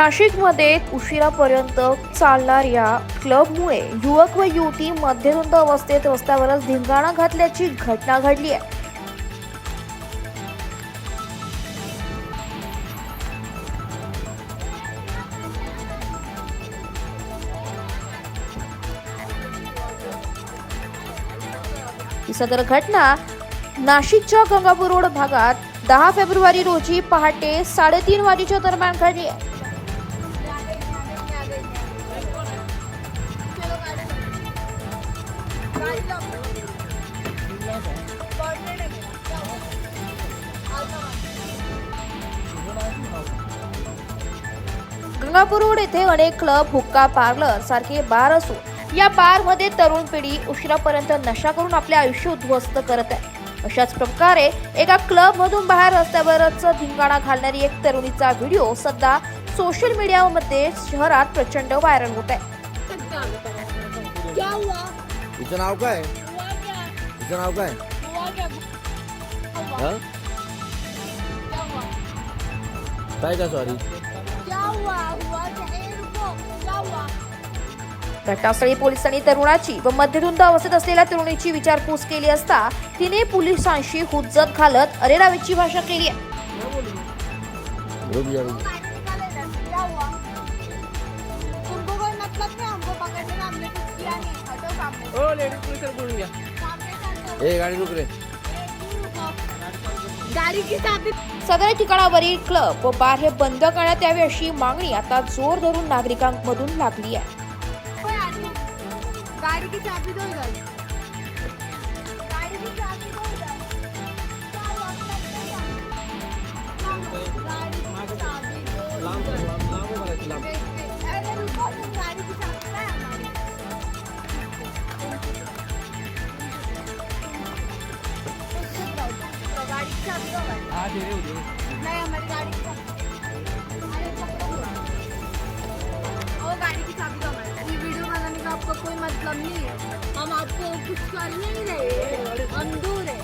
नाशिकमध्ये उशिरापर्यंत चालणाऱ्या क्लबमुळे युवक व युवती मद्यधुंद अवस्थेत रस्त्यावरच धिंगाणा घातल्याची घटना घडली आहे। ही सदर घटना नाशिकच्या गंगापूर रोड भागात 10 फेब्रुवारी रोजी पहाटे 3:30 वाजेच्या दरम्यान घडली आहे। गंगापूर रोड येथे अनेक क्लब, हुक्का पार्लर सारखे बार असून या बार मध्ये तरुण पिढी उशिरापर्यंत नशा करून आपले आयुष्य उद्ध्वस्त करत आहे। अशाच प्रकारे एका क्लब मधून बाहेर रस्त्यावरच धिंगाणा घालणारी एक तरुणीचा व्हिडिओ सध्या सोशल मीडियामध्ये शहरात प्रचंड व्हायरल होत आहे। हिचं नाव काय? हिचं नाव काय? काय का सॉरी? घटनास्थळी पोलिसांनी तरुणाची व मद्यधुंद अवस्थेत असलेल्या तरुणीची विचारपूस केली असता तिने पोलिसांशी हुज्जत घालत अरेरावीची भाषा केली आहे। सदर ठिकाणावरील क्लब व बार हे बंद करण्यात यावे अशी मागणी आता जोर धरून नागरिकांमधून लागली आहे। गाड़ी की चाबी दो इधर। गाड़ी की चाबी दो इधर। गाड़ी की चाबी दो। अरे रुको, तुम गाड़ी की चाबी है हमारी। गाड़ी की चाबी दो भाई। हाँ दे रहे हो। नहीं हमारी गाड़ी की चाबी। अरे पकड़ो। ओ गाड़ी की चाबी दो हमारी। ये वीडियो बनाने का आपको कोई मतलब नहीं है। हम आपको कुछ कर नहीं रहे, हम दूर है,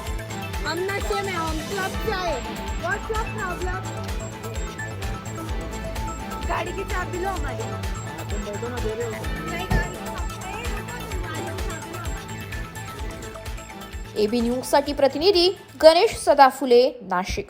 हम नशे में, हम क्लब से आए। What's your problem? गाड़ी की चाबी लो हमारी। तुम बैठो ना, दे रहे हो। नहीं गाड़ी की चाबी लो हमारी। एबी न्यूज साठी प्रतिनिधी गणेश सदाफुले, नाशिक।